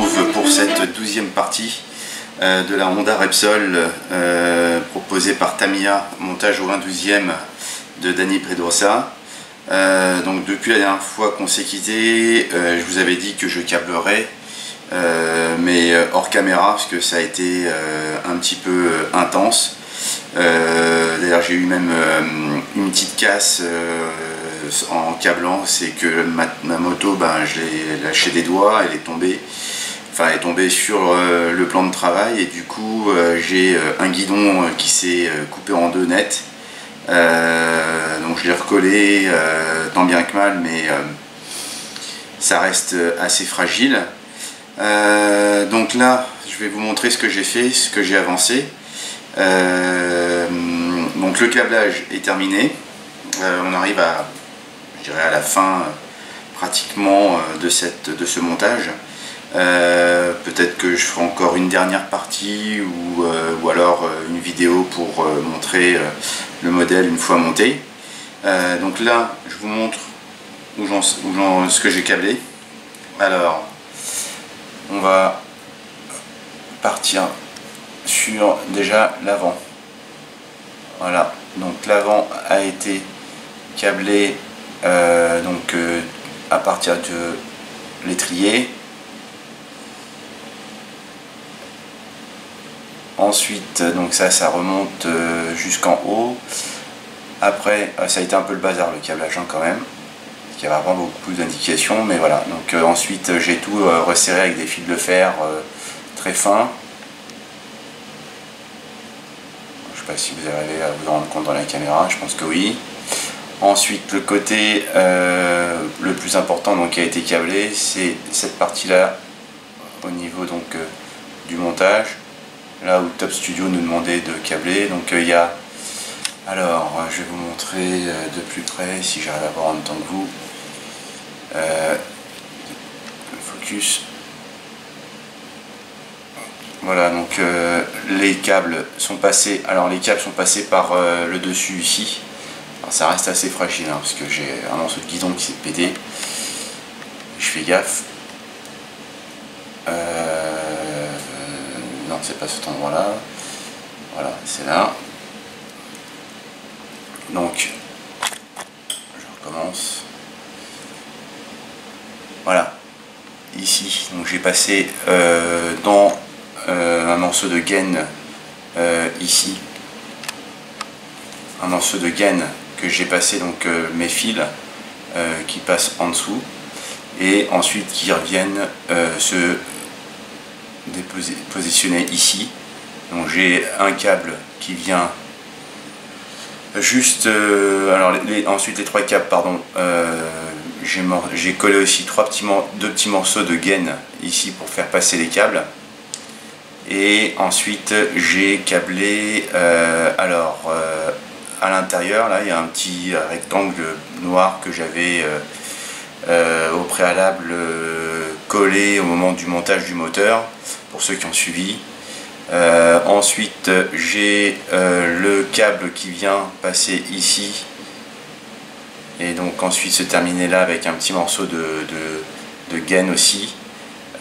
retrouve pour cette 12e partie de la Honda Repsol proposée par Tamiya, montage au 1/12e de Dani Pedrosa. Donc depuis la dernière fois qu'on s'est quitté, je vous avais dit que je câblerais, mais hors caméra parce que ça a été un petit peu intense. D'ailleurs j'ai eu même une petite casse en câblant, c'est que ma moto, je l'ai lâché des doigts, elle est tombée sur le plan de travail et du coup j'ai un guidon qui s'est coupé en deux net. Donc je l'ai recollé tant bien que mal, mais ça reste assez fragile. Donc là je vais vous montrer ce que j'ai fait, ce que j'ai avancé. Donc le câblage est terminé, on arrive à, je dirais, à la fin pratiquement de ce montage. Peut-être que je ferai encore une dernière partie ou alors une vidéo pour montrer le modèle une fois monté. Donc là je vous montre ce que j'ai câblé. Alors on va partir sur déjà l'avant. Voilà, donc l'avant a été câblé à partir de l'étrier. Ensuite, donc ça remonte jusqu'en haut. Après, ça a été un peu le bazar le câblage quand même. Il y avait vraiment beaucoup d'indications, mais voilà. Donc ensuite, j'ai tout resserré avec des fils de fer très fins. Je ne sais pas si vous arrivez à vous en rendre compte dans la caméra, je pense que oui. Ensuite, le côté le plus important qui a été câblé, c'est cette partie-là au niveau du montage. Là où Top Studio nous demandait de câbler. Donc il y a, alors je vais vous montrer de plus près si j'arrive à voir en même temps que vous. Focus. Voilà, donc les câbles sont passés. Alors les câbles sont passés par le dessus ici. Alors, ça reste assez fragile parce que j'ai un morceau de guidon qui s'est pété. Je fais gaffe. Non, c'est pas cet endroit là, voilà, c'est là. Donc je recommence. Voilà, ici donc j'ai passé dans un morceau de gaine ici, un morceau de gaine que j'ai passé mes fils qui passent en dessous et ensuite qui reviennent se positionné ici. Donc j'ai un câble qui vient juste ensuite les trois câbles, pardon, j'ai collé aussi deux petits morceaux de gaine ici pour faire passer les câbles et ensuite j'ai câblé à l'intérieur là il y a un petit rectangle noir que j'avais au préalable collé au moment du montage du moteur, pour ceux qui ont suivi. Ensuite j'ai le câble qui vient passer ici et donc ensuite se terminer là avec un petit morceau de gaine aussi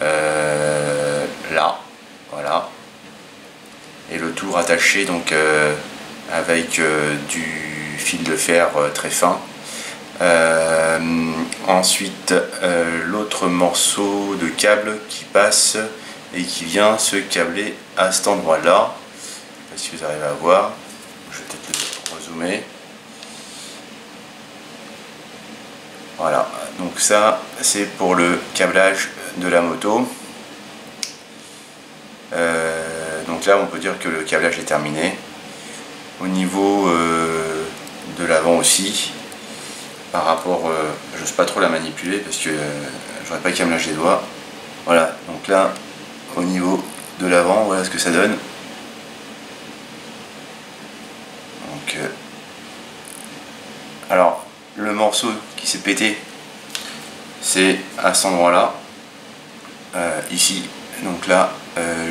là, voilà, et le tout rattaché avec du fil de fer très fin. Ensuite l'autre morceau de câble qui passe et qui vient se câbler à cet endroit là. Je ne sais pas si vous arrivez à voir, je vais peut-être le rezoomer. Voilà, donc ça c'est pour le câblage de la moto. Donc là on peut dire que le câblage est terminé. Au niveau de l'avant aussi, par rapport, j'ose pas trop la manipuler parce que j'aurais pas qu'à me lâcher les doigts. Voilà, donc là au niveau de l'avant, voilà ce que ça donne. Donc alors le morceau qui s'est pété, c'est à cet endroit là, ici. Donc là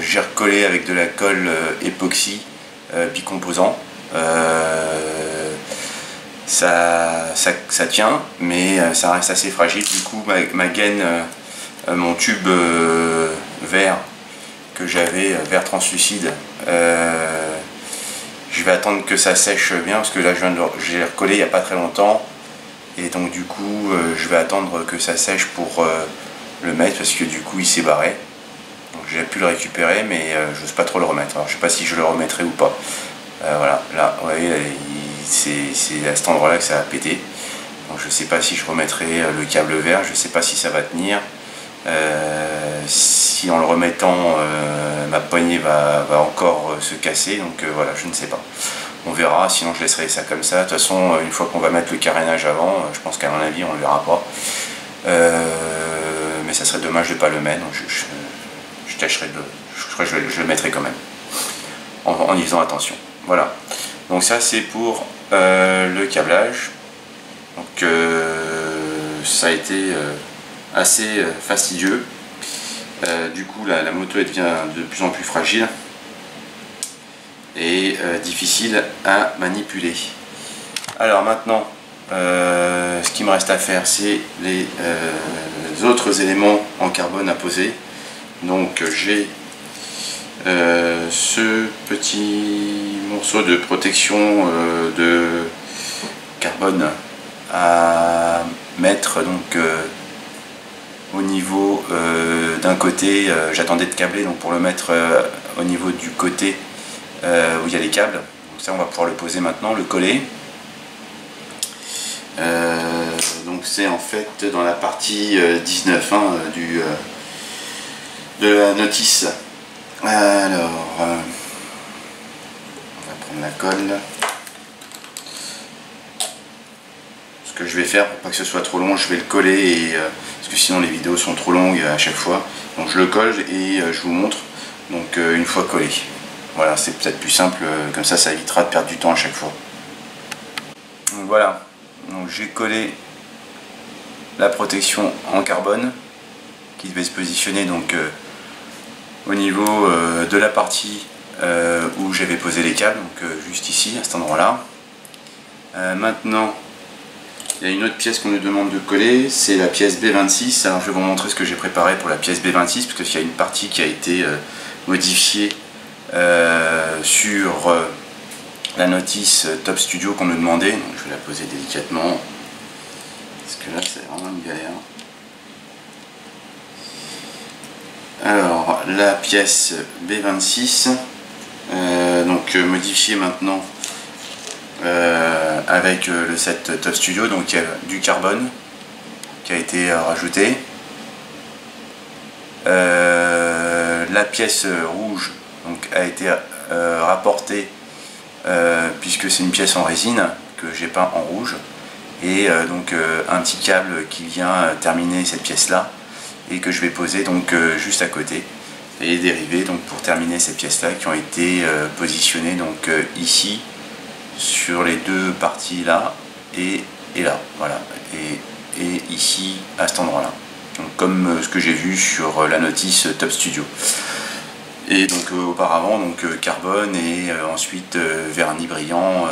j'ai recollé avec de la colle époxy bicomposant. Ça tient, mais ça reste assez fragile. Du coup ma gaine, mon tube j'avais vert translucide. Je vais attendre que ça sèche bien parce que là j'ai recollé il n'y a pas très longtemps. Et donc du coup je vais attendre que ça sèche pour le mettre parce que du coup il s'est barré. Donc j'ai pu le récupérer mais je n'ose pas trop le remettre. Alors je sais pas si je le remettrai ou pas. Voilà, là vous voyez, c'est à cet endroit là que ça a pété. Donc je sais pas si je remettrai le câble vert, je sais pas si ça va tenir. Si en le remettant ma poignée va encore se casser, donc voilà, je ne sais pas. On verra, sinon je laisserai ça comme ça. De toute façon, une fois qu'on va mettre le carénage avant, je pense qu'à mon avis on ne le verra pas. Mais ça serait dommage de ne pas le mettre, donc je tâcherai de je crois que je le mettrai quand même, en y faisant attention. Voilà, donc ça c'est pour le câblage. Donc ça a été assez fastidieux. Du coup la moto elle devient de plus en plus fragile et difficile à manipuler. Alors maintenant ce qui me reste à faire, c'est les autres éléments en carbone à poser. Donc j'ai ce petit morceau de protection de carbone à mettre donc au niveau d'un côté. J'attendais de câbler donc pour le mettre au niveau du côté où il y a les câbles. Donc ça on va pouvoir le poser maintenant, le coller. Donc c'est en fait dans la partie 19 hein, de la notice. Alors on va prendre la colle. Ce que je vais faire pour pas que ce soit trop long, je vais le coller et, parce que sinon les vidéos sont trop longues à chaque fois. Donc je le colle et je vous montre donc une fois collé. Voilà, c'est peut-être plus simple, comme ça évitera de perdre du temps à chaque fois. Donc voilà, donc j'ai collé la protection en carbone qui devait se positionner donc au niveau de la partie où j'avais posé les câbles, donc juste ici à cet endroit là. Maintenant il y a une autre pièce qu'on nous demande de coller, c'est la pièce B26. Alors je vais vous montrer ce que j'ai préparé pour la pièce B26 parce qu'il y a une partie qui a été modifiée sur la notice Top Studio qu'on nous demandait. Donc je vais la poser délicatement parce que là c'est vraiment une galère. Alors la pièce B26 donc modifiée maintenant avec le set Top Studio, donc il y a du carbone qui a été rajouté. La pièce rouge donc a été rapportée puisque c'est une pièce en résine que j'ai peint en rouge, et donc un petit câble qui vient terminer cette pièce là et que je vais poser donc juste à côté, et les dérivés donc pour terminer ces pièces là qui ont été positionnées donc ici sur les deux parties là et là, voilà, et ici à cet endroit là, donc comme ce que j'ai vu sur la notice Top Studio. Et donc auparavant donc carbone et ensuite vernis brillant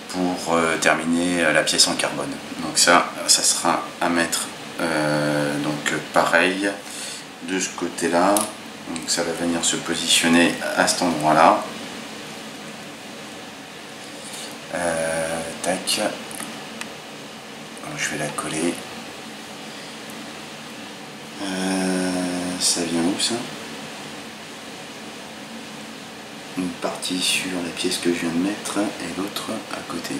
pour terminer la pièce en carbone. Donc ça sera à mettre donc pareil de ce côté là, donc ça va venir se positionner à cet endroit là. Tac, donc je vais la coller. Ça vient où ça? Une partie sur la pièce que je viens de mettre et l'autre à côté.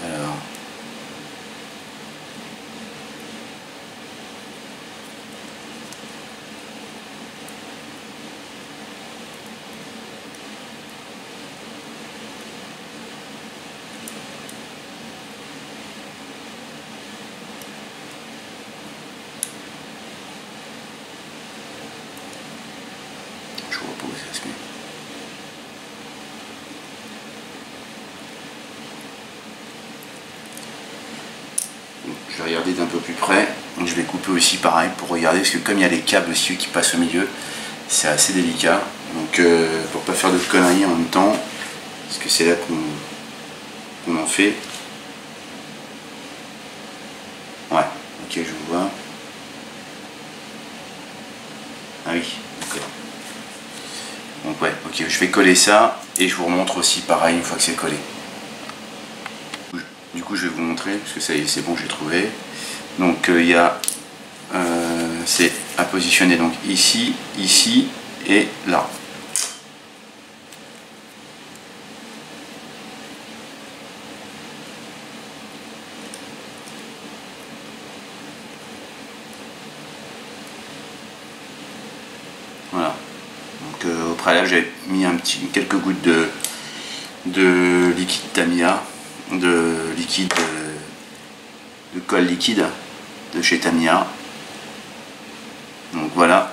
Alors je repose, ça se met. Je vais regarder d'un peu plus près. Je vais couper aussi pareil pour regarder, parce que comme il y a les câbles aussi qui passent au milieu, c'est assez délicat. Donc pour pas faire de conneries en même temps, parce que c'est là qu'on en fait. Ouais, ok, je vous vois. Ah oui, d'accord. Donc ouais, ok, je vais coller ça et je vous remontre aussi pareil une fois que c'est collé. Du coup, je vais vous montrer, parce que ça y est, c'est bon, j'ai trouvé. Donc il y a, c'est à positionner donc ici, ici et là. Voilà. Donc au préalable, j'avais mis quelques gouttes de liquide Tamiya, de colle liquide de chez Tamiya. Donc voilà,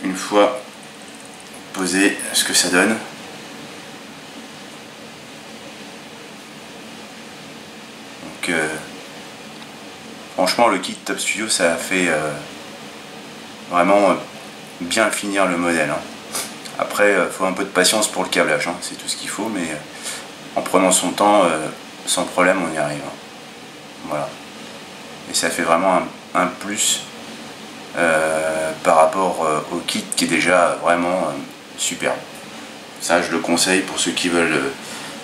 une fois posé, ce que ça donne. Donc franchement, le kit Top Studio, ça a fait vraiment bien finir le modèle, hein. Après, il faut un peu de patience pour le câblage, hein. C'est tout ce qu'il faut, mais en prenant son temps, sans problème, on y arrive, hein. Voilà. Et ça fait vraiment un plus par rapport au kit qui est déjà vraiment superbe. Ça, je le conseille pour ceux qui veulent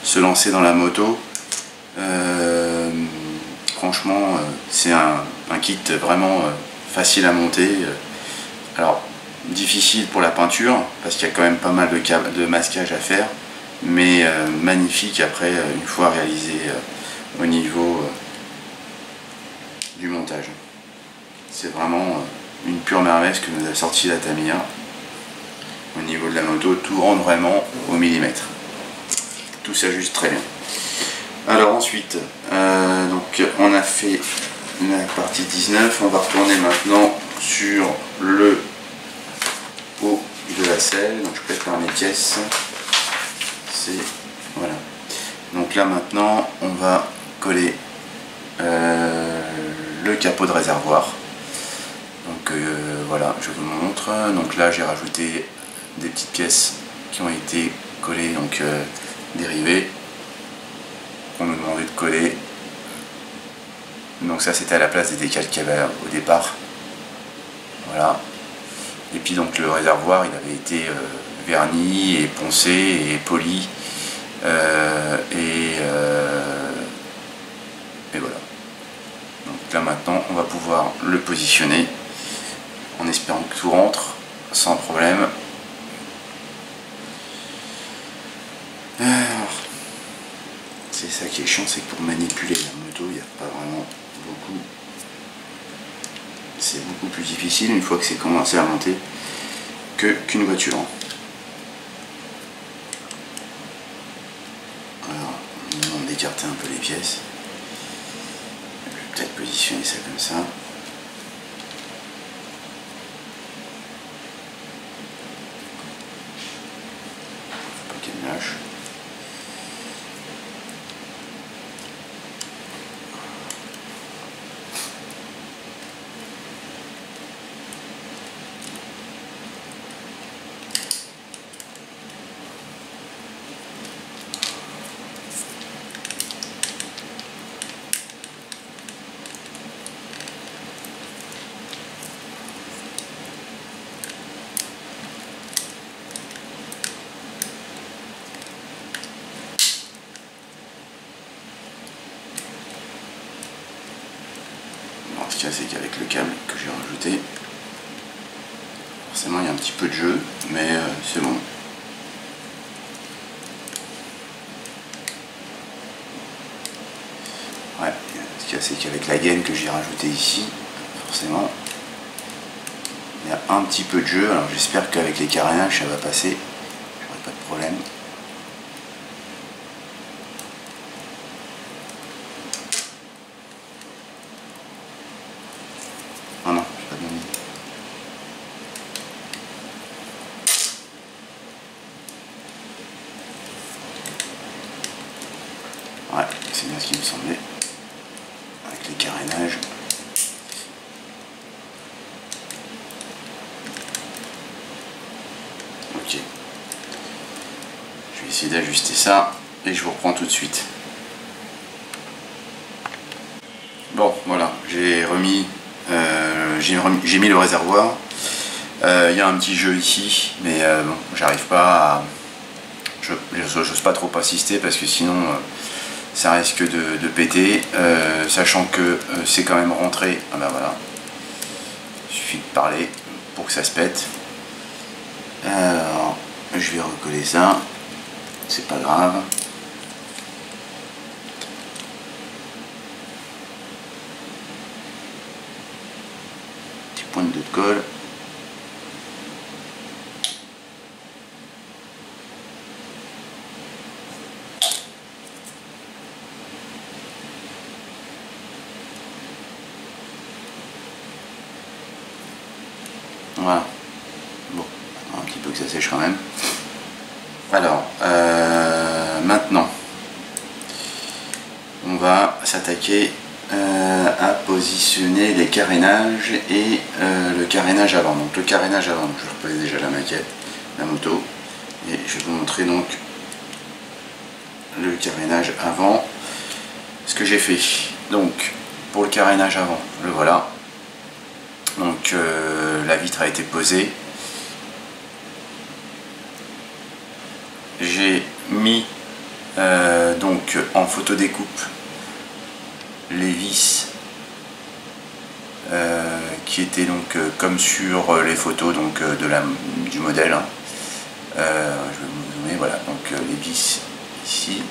se lancer dans la moto. Franchement, c'est un kit vraiment facile à monter. Alors, difficile pour la peinture, parce qu'il y a quand même pas mal de masquage à faire, mais magnifique après, une fois réalisé au niveau du montage. C'est vraiment une pure merveille ce que nous a sorti la Tamiya. Au niveau de la moto, tout rentre vraiment au millimètre. Tout s'ajuste très bien. Alors ensuite, donc on a fait la partie 19, on va retourner maintenant sur le haut de la selle. Donc je prépare mes pièces. Voilà. Donc là maintenant, on va coller le capot de réservoir. Donc voilà, je vous montre. Donc là, j'ai rajouté des petites pièces qui ont été collées, donc dérivées, qu'on nous demandait de coller. Donc ça, c'était à la place des décals qu'il y avait au départ. Voilà. Et puis donc le réservoir, il avait été verni et poncé et poli. Et voilà. Donc là maintenant, on va pouvoir le positionner en espérant que tout rentre sans problème. C'est ça qui est chiant, c'est que pour manipuler la moto, il n'y a pas vraiment beaucoup. C'est beaucoup plus difficile une fois que c'est commencé à monter qu'une voiture. Alors, on nous demande d'écarter un peu les pièces. Je vais peut-être positionner ça comme ça. Faut pas qu'elle me lâche. Ce qu'il y a, c'est qu'avec le câble que j'ai rajouté, forcément il y a un petit peu de jeu, mais c'est bon. Ouais, ce qu'il y a, c'est qu'avec la gaine que j'ai rajouté ici, forcément, il y a un petit peu de jeu. Alors j'espère qu'avec les carénages ça va passer, j'aurai pas de problème. Ah non, j'ai pas bien mis. Ouais, c'est bien ce qui me semblait. Avec les carénages. Ok. Je vais essayer d'ajuster ça et je vous reprends tout de suite. Bon, voilà, j'ai mis le réservoir. Il y a un petit jeu ici, mais bon, j'arrive pas à... J'ose pas trop insister parce que sinon ça risque de péter, sachant que c'est quand même rentré. Ah ben voilà, il suffit de parler pour que ça se pète. Alors, je vais recoller ça, c'est pas grave. Petite pointe de colle. Voilà. Bon, un petit peu que ça sèche quand même. Alors, maintenant, on va s'attaquer à positionner les carénages et le carénage avant. Donc le carénage avant, donc je repose déjà la maquette, la moto, et je vais vous montrer donc le carénage avant. Ce que j'ai fait, donc pour le carénage avant, le voilà. Donc la vitre a été posée. J'ai mis donc en photo découpe les vis qui étaient donc comme sur les photos donc du modèle. Hein. Je vais vous zoomer, voilà, donc les vis ici.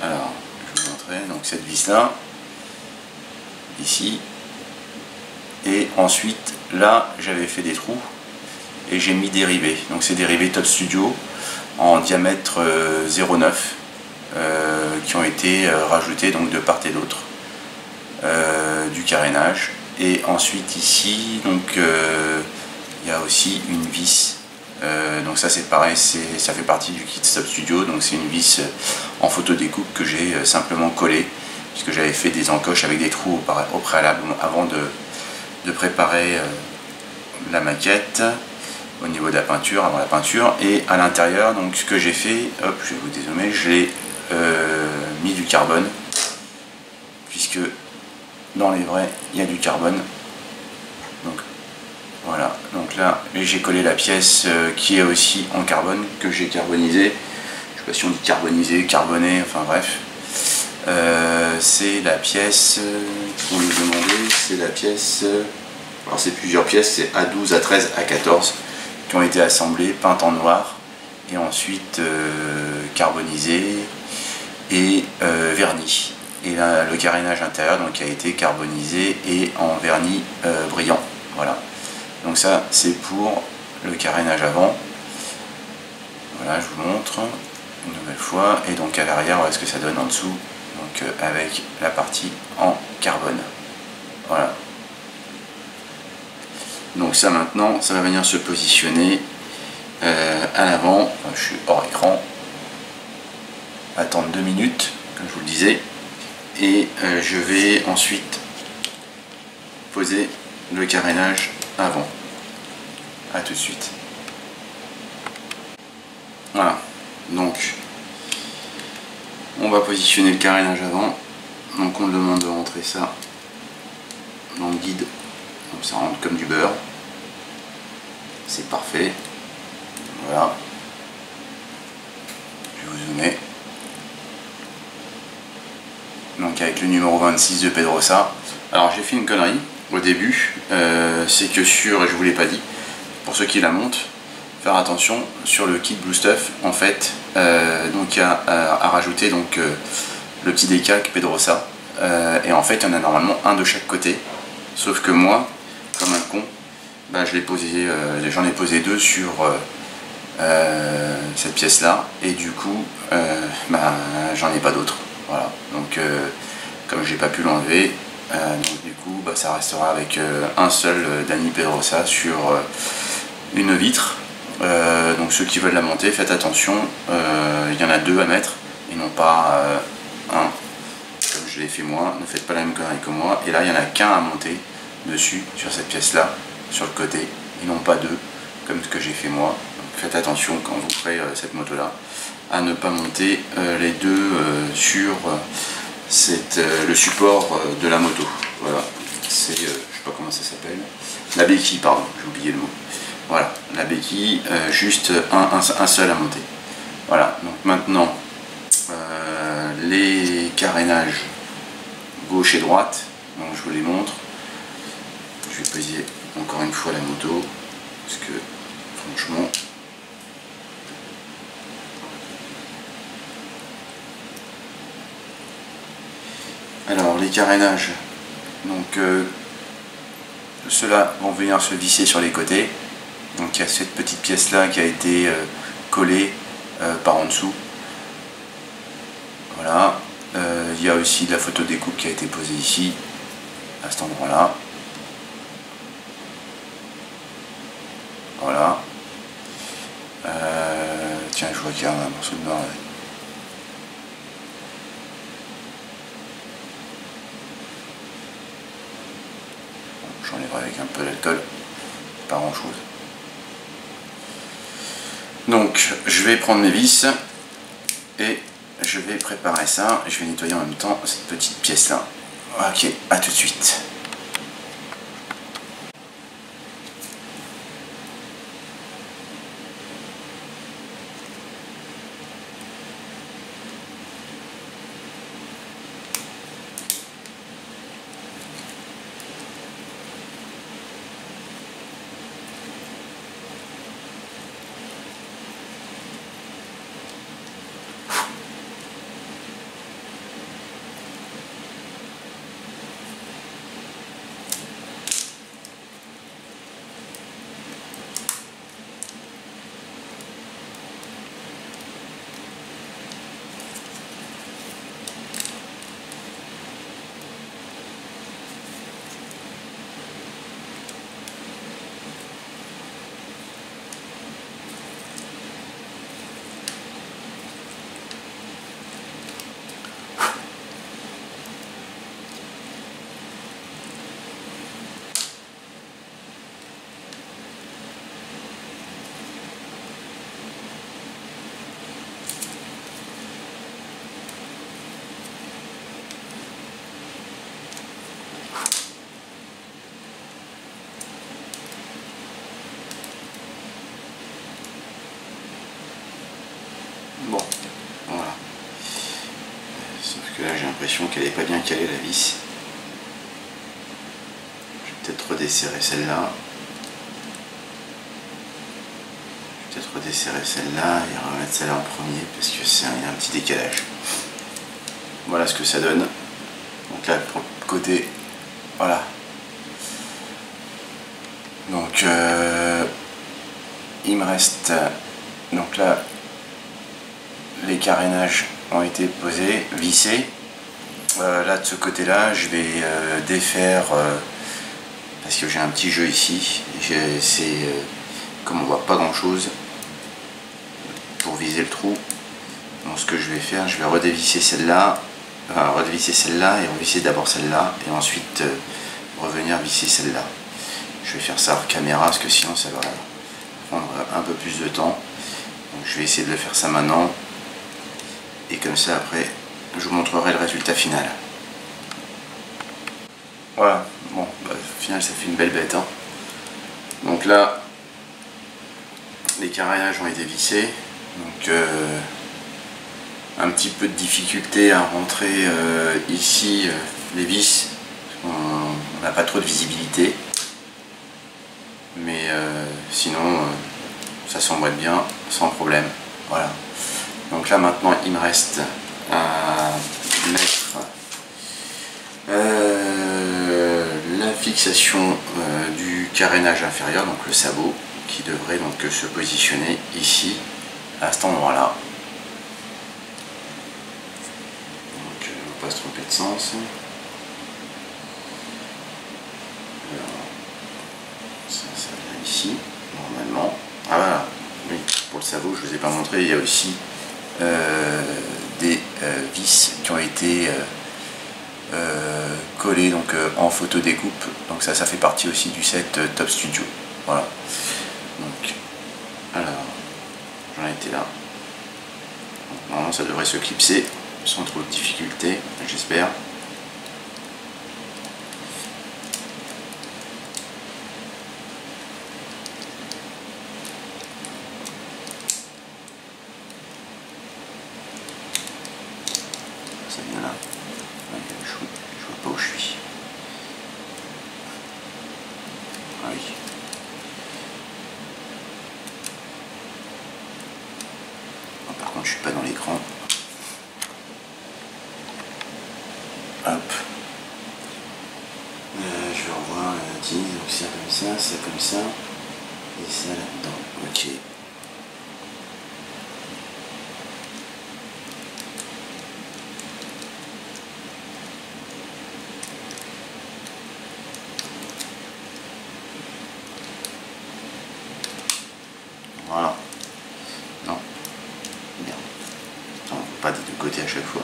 Alors je vais vous montrer donc cette vis là ici. Et ensuite, là, j'avais fait des trous et j'ai mis des rivets. Donc, c'est des rivets Top Studio en diamètre 0,9 qui ont été rajoutés donc de part et d'autre du carénage. Et ensuite, ici, donc il y a aussi une vis. Donc ça, c'est pareil, ça fait partie du kit Top Studio. Donc, c'est une vis en photo découpe que j'ai simplement collée puisque j'avais fait des encoches avec des trous au préalable avant de préparer la maquette au niveau de la peinture, avant la peinture. Et à l'intérieur, donc ce que j'ai fait, hop, je vais vous dézoomer, j'ai mis du carbone, puisque dans les vrais il y a du carbone. Donc voilà, donc là j'ai collé la pièce qui est aussi en carbone, que j'ai carbonisé. Je sais pas si on dit carbonisé, carboné, enfin bref. C'est la pièce qu'on nous demandait, c'est la pièce, alors c'est plusieurs pièces, c'est A12, A13, A14 qui ont été assemblées, peintes en noir et ensuite carbonisées et vernis. Et là le carénage intérieur donc a été carbonisé et en vernis brillant. Voilà, donc ça c'est pour le carénage avant. Voilà, je vous montre une nouvelle fois. Et donc à l'arrière, voilà ce que ça donne en dessous, donc avec la partie en carbone. Voilà. Donc ça maintenant, ça va venir se positionner à l'avant. Enfin, je suis hors écran. Attendre 2 minutes, comme je vous le disais. Et je vais ensuite poser le carénage avant. A tout de suite. Voilà. Donc, on va positionner le carénage avant. Donc on demande de rentrer ça dans le guide. Donc ça rentre comme du beurre. C'est parfait. Voilà. Je vais vous zoomer. Donc avec le numéro 26 de Pedrosa. Alors j'ai fait une connerie au début. C'est que sur, et je vous l'ai pas dit, pour ceux qui la montent, faire attention sur le kit Blue Stuff. En fait, donc il y a à rajouter donc le petit décalque Pedrosa. Et en fait, il y en a normalement un de chaque côté. Sauf que moi, comme un con, bah, j'en ai posé 2 sur cette pièce là, et du coup bah, j'en ai pas d'autres. Voilà, donc comme j'ai pas pu l'enlever, donc du coup bah, ça restera avec un seul Dani Pedrosa sur une vitre. Donc ceux qui veulent la monter, faites attention, il y en a 2 à mettre et non pas un comme je l'ai fait moi. Ne faites pas la même connerie que moi. Et là il y en a qu'un à monter dessus sur cette pièce là, sur le côté, et non pas 2 comme ce que j'ai fait moi. Donc faites attention quand vous ferez cette moto là à ne pas monter les 2 sur le support de la moto. Voilà, c'est je pas comment ça s'appelle, la béquille, pardon, j'ai oublié le mot. Voilà, la béquille, juste un seul à monter. Voilà, donc maintenant les carénages gauche et droite, donc je vous les montre. Je vais poser encore une fois la moto parce que franchement alors les carénages, donc ceux-là vont venir se visser sur les côtés. Donc il y a cette petite pièce là qui a été collée par en dessous. Voilà. Il y a aussi de la photo découpe qui a été posée ici, à cet endroit là. Voilà. Tiens, je vois qu'il y a un morceau de noir. J'enlèverai avec un peu d'alcool, pas grand chose. Donc je vais prendre mes vis et je vais préparer ça. Je vais nettoyer en même temps cette petite pièce là. Ok, à tout de suite. Bon, voilà. Sauf que là j'ai l'impression qu'elle n'est pas bien calée la vis. Je vais peut-être redesserrer celle-là. Je vais peut-être redesserrer celle-là et remettre celle-là en premier parce que il y a un petit décalage. Voilà ce que ça donne. Donc là pour le côté, voilà. Donc il me reste, donc là les carénages ont été posés, vissés. Là de ce côté là je vais défaire parce que j'ai un petit jeu ici. C'est comme on voit pas grand chose pour viser le trou. Donc ce que je vais faire, je vais redévisser celle-là, revisser celle-là et revisser d'abord celle-là et ensuite revenir visser celle-là. Je vais faire ça hors caméra parce que sinon ça va prendre un peu plus de temps. Donc je vais essayer de le faire ça maintenant. Et comme ça après je vous montrerai le résultat final. Voilà, bon, bah, au final ça fait une belle bête. Hein. Donc là, les carénages ont été vissés. Donc un petit peu de difficulté à rentrer ici les vis. On n'a pas trop de visibilité. Mais sinon ça s'emboîte bien sans problème. Voilà. Donc là maintenant il me reste à mettre la fixation du carénage inférieur, donc le sabot, qui devrait donc se positionner ici à cet endroit là. Donc on ne va pas se tromper de sens. Alors, ça vient ici normalement. Ah voilà, oui, pour le sabot je ne vous ai pas montré, il y a aussi des vis qui ont été collées donc, en photo découpe, donc ça fait partie aussi du set Top Studio. Voilà, donc alors j'en étais là. Donc, normalement ça devrait se clipser sans trop de difficulté, j'espère. contre je suis pas dans l'écran. Hop. Je vais revoir la 10, donc ça comme ça, et ça là-dedans. Ok. Voilà. Non. Bien. Non, pas des deux côtés à chaque fois.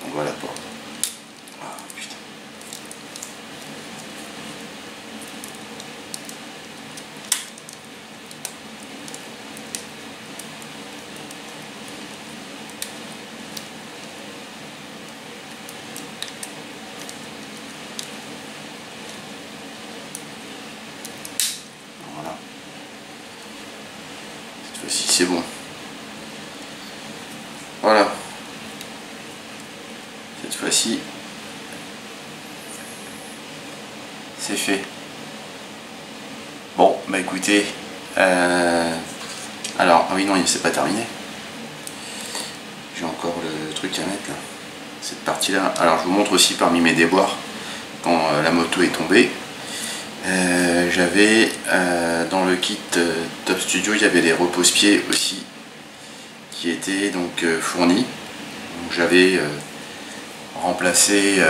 Donc voilà pour. Ah putain. Voilà. Cette fois-ci c'est bon. Voilà. Cette fois-ci, c'est fait. Bon, bah écoutez, alors, ah oui non, c'est pas terminé. J'ai encore le truc à mettre là. Cette partie-là. Alors, je vous montre aussi parmi mes déboires quand la moto est tombée. J'avais dans le kit Top Studio, il y avait les repose-pieds aussi qui étaient donc fournis. Donc j'avais remplacé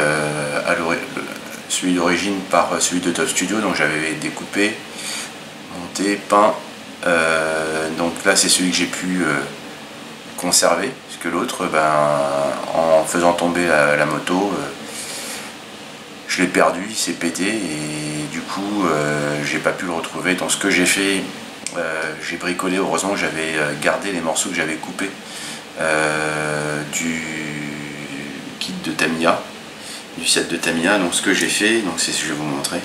celui d'origine par celui de Top Studio, donc j'avais découpé, monté, peint. Donc là c'est celui que j'ai pu conserver, puisque l'autre, en faisant tomber la moto, je l'ai perdu, il s'est pété et du coup j'ai pas pu le retrouver. Donc ce que j'ai fait, j'ai bricolé, heureusement j'avais gardé les morceaux que j'avais coupés du kit de Tamiya, du set de Tamiya. Donc ce que j'ai fait, donc c'est ce que je vais vous montrer,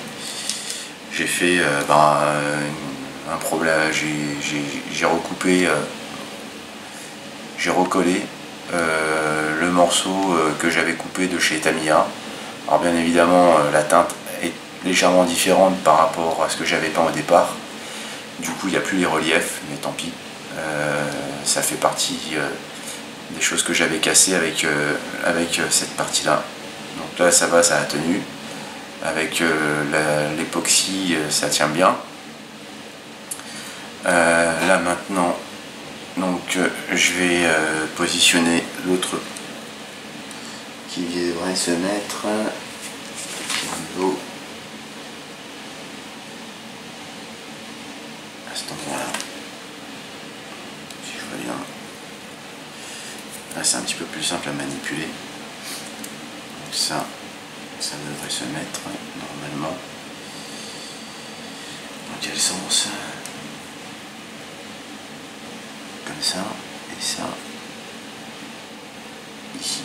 j'ai fait un problème, j'ai recoupé, j'ai recollé le morceau que j'avais coupé de chez Tamiya. Alors bien évidemment la teinte est légèrement différente par rapport à ce que j'avais peint au départ, du coup il n'y a plus les reliefs, mais tant pis, ça fait partie des choses que j'avais cassées avec cette partie là. Donc là ça va, ça a tenu, avec l'époxy ça tient bien. Là maintenant, donc je vais positionner l'autre qui devrait se mettre au niveau à cet endroit-là. Si je vois bien. Là c'est un petit peu plus simple à manipuler. Donc ça devrait se mettre normalement. Dans quel sens? Comme ça, et ça ici.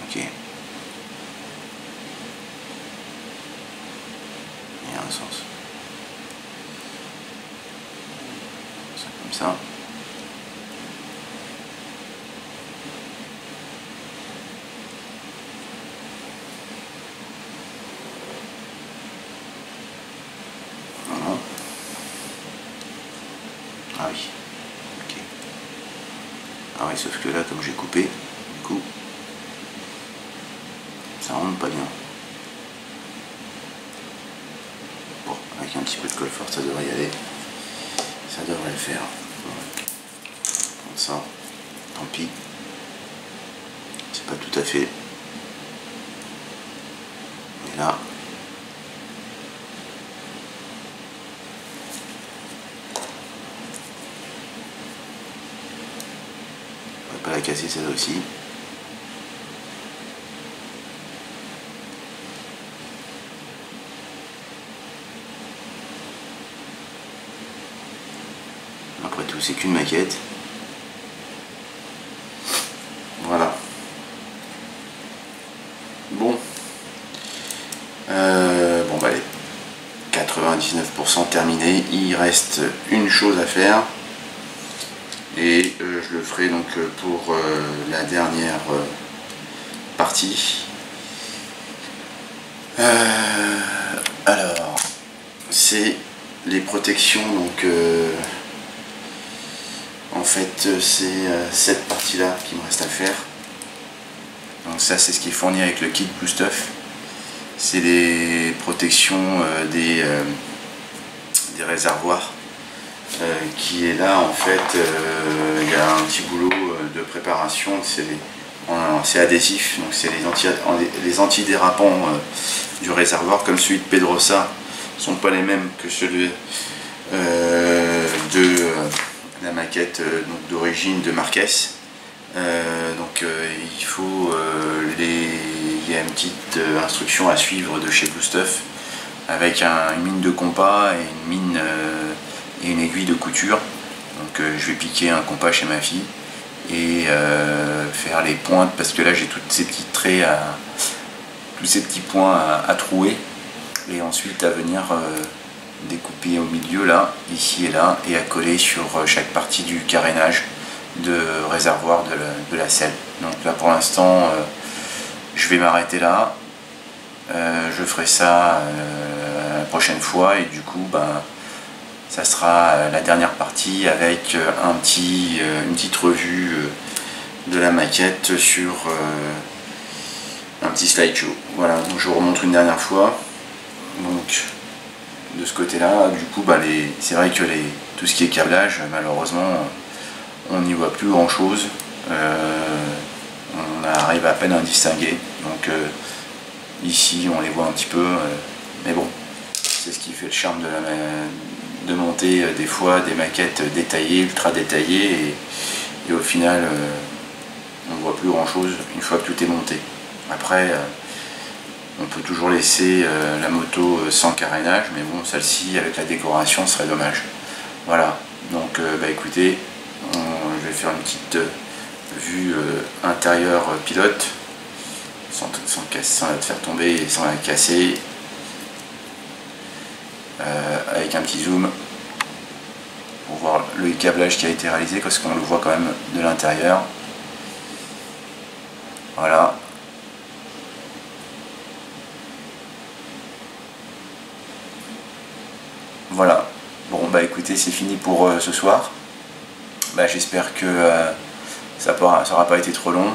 Ok. Il y a un sens. Ça comme ça. Voilà. Ah oui. Ok. Ah oui, sauf que là, comme j'ai coupé, du coup, ça rentre pas bien. Bon, avec un petit peu de colle forte, ça devrait y aller. Ça devrait le faire. Comme ça, tant pis. C'est pas tout à fait. Et là, on va pas la casser celle-là aussi. Après tout, c'est qu'une maquette. Voilà. Bon. Bon bah allez. 99% terminé. Il reste une chose à faire. Et je le ferai donc pour la dernière partie. Alors, c'est les protections. Donc en fait c'est cette partie là qui me reste à faire. Donc ça c'est ce qui est fourni avec le kit Blue Stuff. C'est les protections des réservoirs qui est là. En fait il y a un petit boulot de préparation, c'est adhésif, donc c'est les antidérapants du réservoir, comme celui de Pedrosa ne sont pas les mêmes que celui de la maquette d'origine de Marques. Donc il faut il y a une petite instruction à suivre de chez Blue Stuff avec une mine de compas et une mine et une aiguille de couture. Donc je vais piquer un compas chez ma fille et faire les pointes, parce que là j'ai tous ces petits traits tous ces petits points à trouer, et ensuite à venir découper au milieu là, ici et là, et à coller sur chaque partie du carénage de réservoir de la selle. Donc là pour l'instant je vais m'arrêter là. Je ferai ça la prochaine fois, et du coup ça sera la dernière partie avec une petite revue de la maquette sur un petit slideshow. Voilà, donc je vous remontre une dernière fois. Donc de ce côté là, du coup c'est vrai que tout ce qui est câblage, malheureusement on n'y voit plus grand chose. On arrive à peine à distinguer. Donc ici on les voit un petit peu, mais bon, c'est ce qui fait le charme de monter des fois des maquettes détaillées, ultra détaillées, et au final on ne voit plus grand chose une fois que tout est monté. Après on peut toujours laisser la moto sans carénage, mais bon, celle-ci avec la décoration serait dommage. Voilà, donc écoutez, je vais faire une petite vue intérieure pilote sans la faire tomber et sans la casser, avec un petit zoom pour voir le câblage qui a été réalisé, parce qu'on le voit quand même de l'intérieur. Voilà. Voilà. Bon écoutez, c'est fini pour ce soir. J'espère que ça n'aura pas été trop long,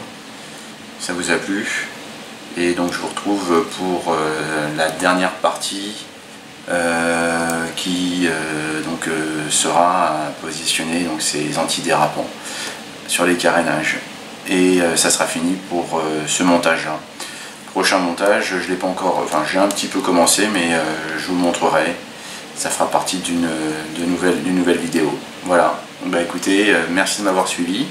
ça vous a plu, et donc je vous retrouve pour la dernière partie qui sera positionner donc ces antidérapants sur les carénages, et ça sera fini pour ce montage là. Prochain montage, je l'ai pas encore, j'ai un petit peu commencé, mais je vous le montrerai. Ça fera partie d'une nouvelle vidéo. Voilà, écoutez, merci de m'avoir suivi,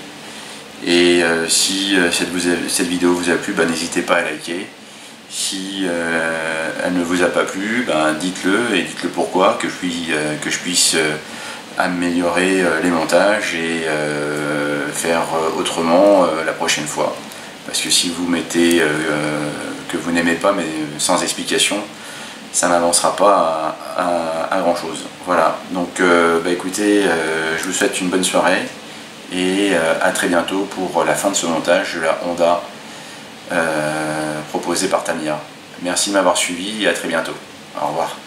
et si cette vidéo vous a plu, n'hésitez pas à liker. Si elle ne vous a pas plu, dites-le, et dites-le pourquoi, que je puisse améliorer les montages et faire autrement la prochaine fois. Parce que si vous mettez que vous n'aimez pas, mais sans explication, ça n'avancera pas à grand chose. Voilà, donc écoutez, je vous souhaite une bonne soirée, et à très bientôt pour la fin de ce montage de la Honda proposée par Tamiya. Merci de m'avoir suivi, et à très bientôt. Au revoir.